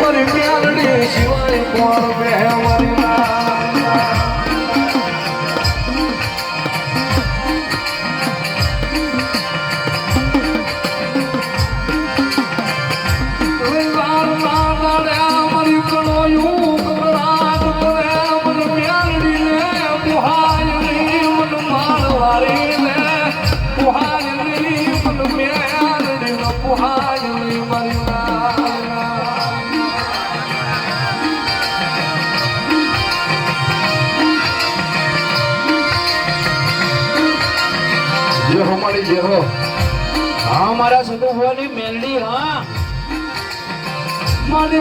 મારી પ્યારડી સિવાય કોણ બે મારી हाँ मारा सदु वाली मेलडी हाँ मारे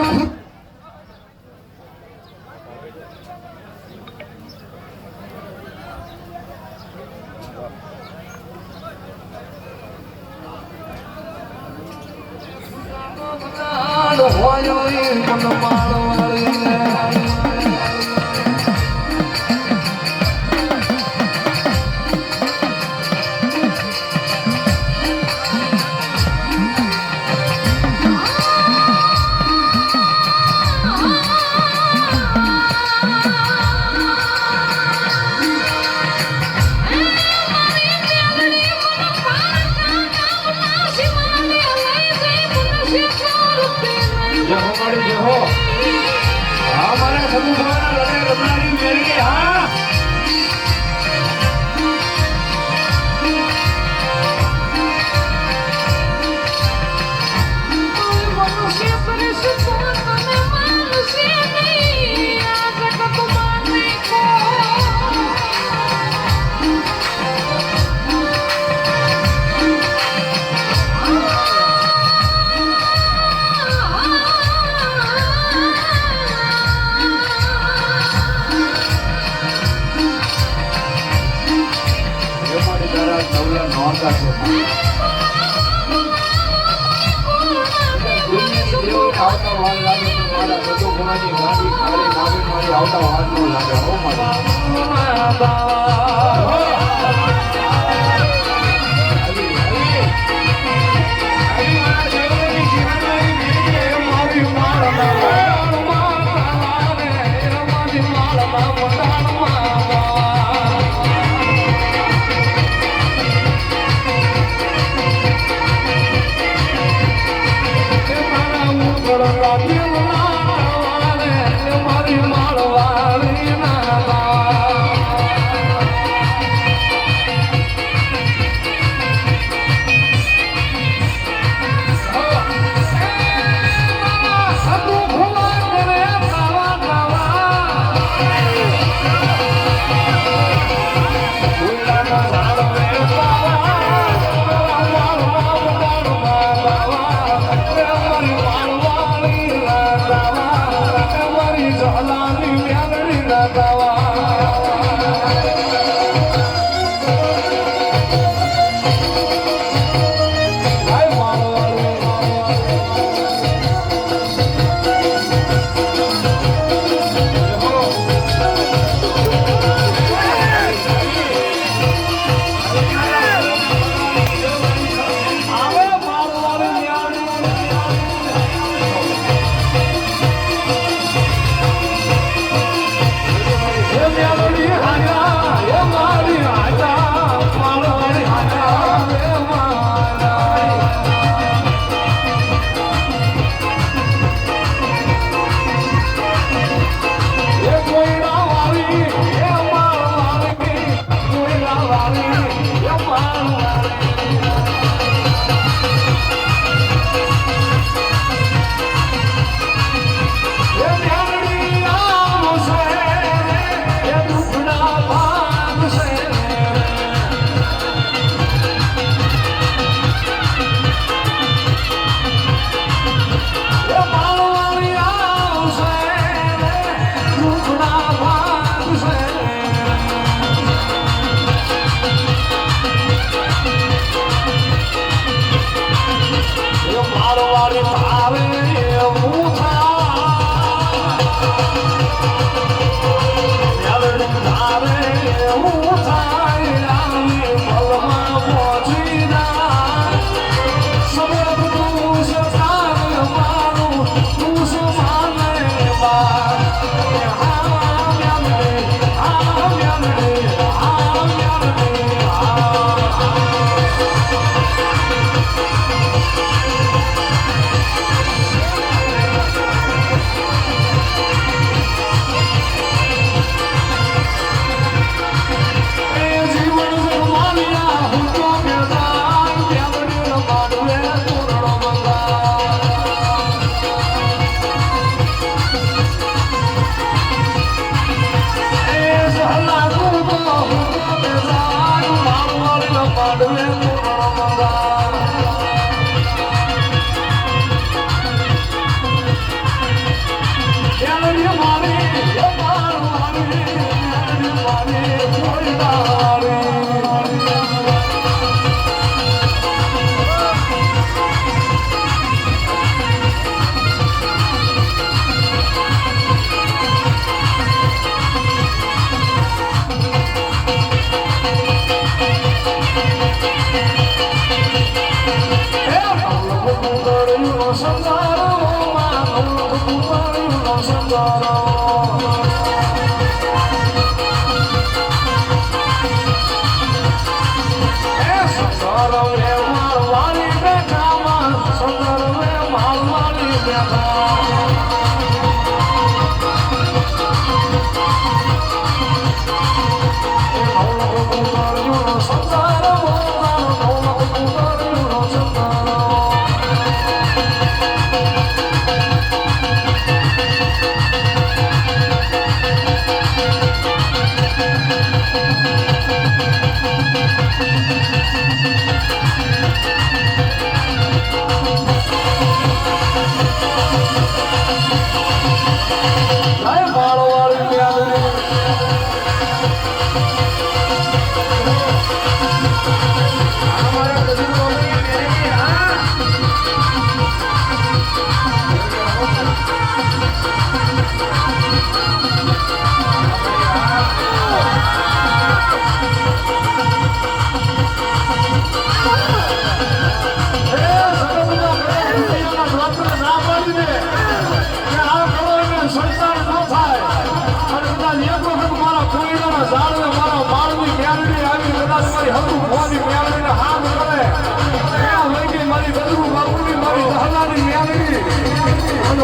આવતા વાર નો લાગે હો મારી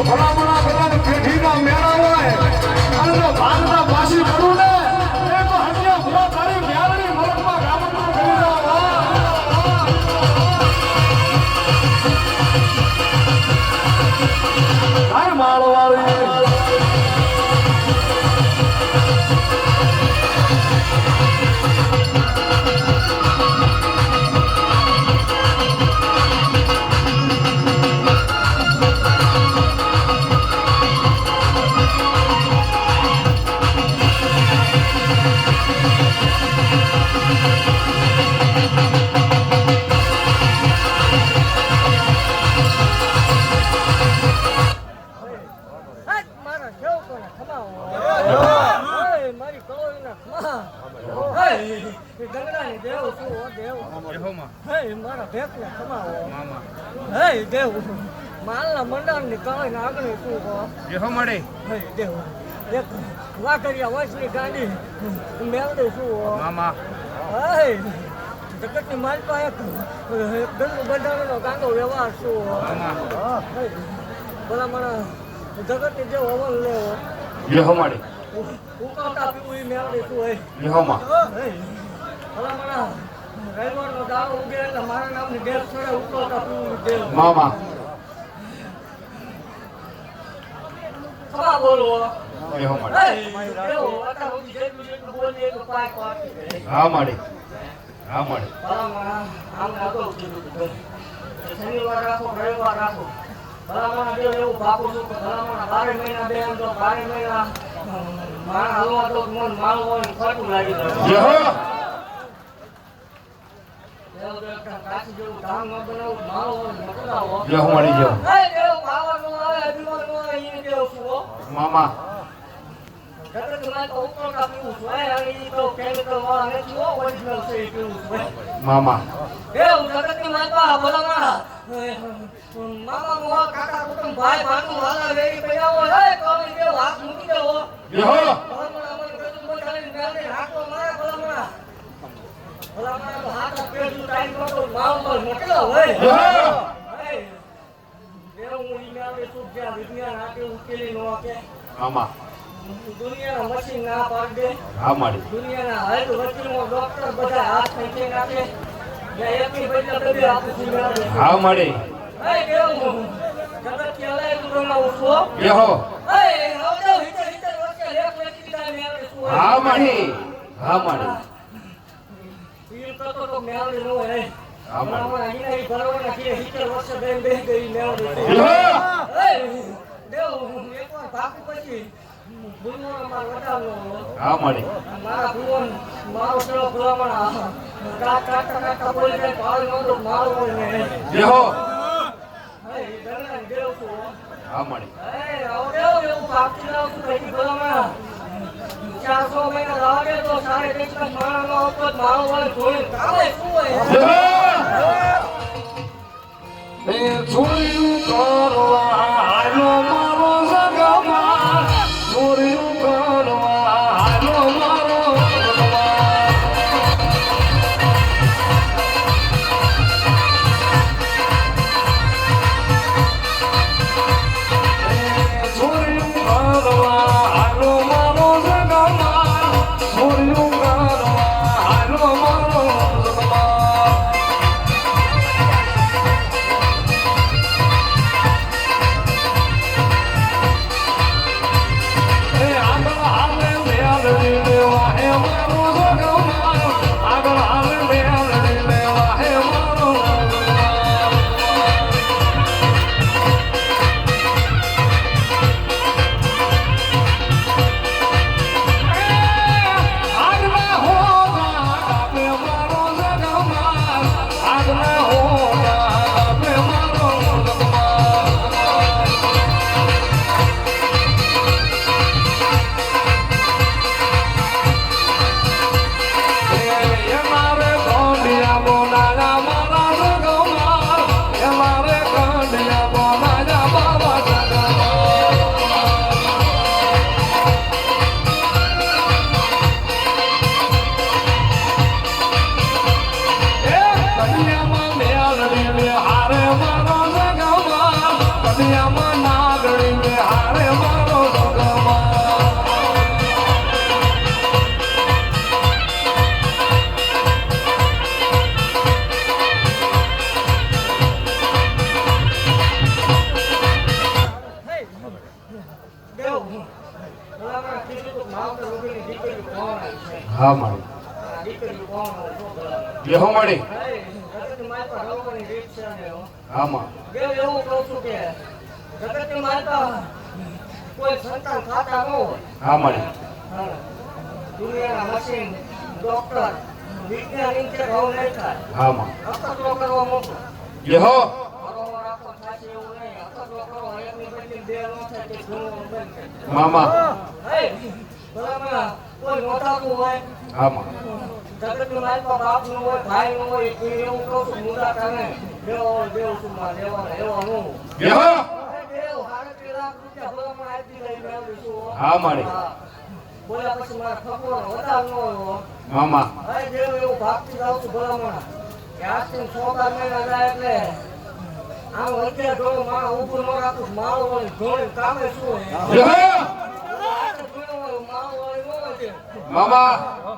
ભલામણા બધાને પેઢીના મેળા હોય અને જો ભાગના પાછી પડું ને એ તો હજી ભૂવા તારી મેળવી મલકમાં ગામડું કરી દો કાંઈ માળવાળી માલના મંડળ ની કળાઈ આગળ શું જેહો મળે એક વાકરિયા વંશની ગાડી મેળવે શું મામા જગત ની માલપા એક ગંદુ બંધારણનો ગાંડો વ્યવહાર શું ભલા મને જગત ની જેવો અવલ લેવો જેહો મળે ઉકાવતા પીવું એ મેળવે શું હોય જેહોમાં ભલા મને રવિવારનો દાડો ઉગે એટલે મારા નામની દેવ છોડે ઉકાવતા પીવું દેવ મામા ખબર બોલો જેહો મળે હા મળે હા મળે શનિવાર રાખો રવિવાર રાખો ભલામણ દેવ એવું બાપુ છું કે ભલામણ 12 મહિના બે આમ તો 12 મહિના મારા હલવા તો મન માલ હોય ખોટું લાગી જાય જેહો કાચી જેવું ધામ ન બનાવું માલ હોય મતલાવો જેહો મળી જેહો દેવ પાવાનું આવે અભિમાન નો આવે ઈ દેવ છું મામા જગતમાં તો ઉકળતા પીવું છું અને ઈ તો કેમિકલ વાળા નથી હો ઓરિજિનલ છે ઈ પીવું છું મામા દેવ જગતની માતા ભલામણ મામા મોવા કાકા કુટુંબ ભાઈ ભાનુ વાલા વેરી પડ્યા હોય હે કોની દેવ હાથ મૂકી દેવો જેહો ભલામણ અમર કદમ બગાડીને મેલને રાખો મારે ભલામણ તો હાથ પેડું ટાઈમ કરતો માવ પર મોકલો હોય જેહો દેવ હું ઈ મેલે સુખ જ્યાં વિજ્ઞાન આપે ઉકેલી નો આપે મામા દુનિયાના મશીન ના પાડ દે હા મળે દુનિયાના હાઈટ વકીલો ડોક્ટર બધા હાથ ખેંચી નાખે જ્યાં એકની બદલે બબે હાથ સીમાડે હા મળે હે દેવ જગત કે અલાય તું બનાવું છો જેહો હે આવજો હિતે હિતે વચ્ચે લેખ લખી દીધા મે આવે શું હા મળે હા મળે ફીલ કરતો તો મે આવે નો હે હા મળે હમણાં અહીં નહીં ભરવાના કે હિતે વર્ષ બેન બેહી ગઈ મે આવે જેહો હે દેવ એક વાર પણ બાકી પછી ભૂલવાનો મારો વટાવનો હા મળી મારા ભૂવન મારો ચલો ભૂલામણા કાટા બોલી જાય પાડી નતો મારો હોય ને જય હો હે દરણા દેવ છું હા મળી હે આવો દેવ એવું બાકી લાવ છું કઈ ભૂલામણા 400 મહિના લાગે તો 3.5 માણસ નો હતો મારો હોય થોડી કામે શું હોય એ છોડ્યું કરવા હાલો મારો સગમાં છોડ્યું કરવા હાલો મારો સગમાં છોડ્યું કરવા હાલો મારો સગમાં છોડ્યું કરવા હાલો મારો સગમાં હા મળી જય હો મળી હા માં કોઈ સંતાન ખાતા ન હોય હા મળી દુનિયાના મશીન ડોક્ટર વિજ્ઞાન ઇન્કે ભાવ નહીં થાય હા માં અકતરો કરવા મોકો જય હો બરોબર આપો થાશે એવું નહીં અકતરો કરો એકની બદલી બે ન થાય તે ઘણું બંધ મામા હે બરાબર કોઈ નોતાતું હોય હા માં જગતની માલમાં બાપનું હોય ભાઈનું હોય એ એવું કહું છું મુદા તને દેવો દેવ છું માં દેવાનો એવો હું જય હો દેવ 3.5 લાખ રૂપિયા ભલામણ આપી લઈ મેળવી છું હા મળી બોલ્યા પછી મારા ખબર વધાર ન હોય મામા હવે દેવ એવું ભાગતી જાઉં છું ભલામણ કે આજથી 6 મહિના જાય એટલે આમ અત્યારે જોડે મારા ઊભું ન રાખું મારું હોય જોડે કામે શું હોય જય હો મારું હોય ન હોય મામા હા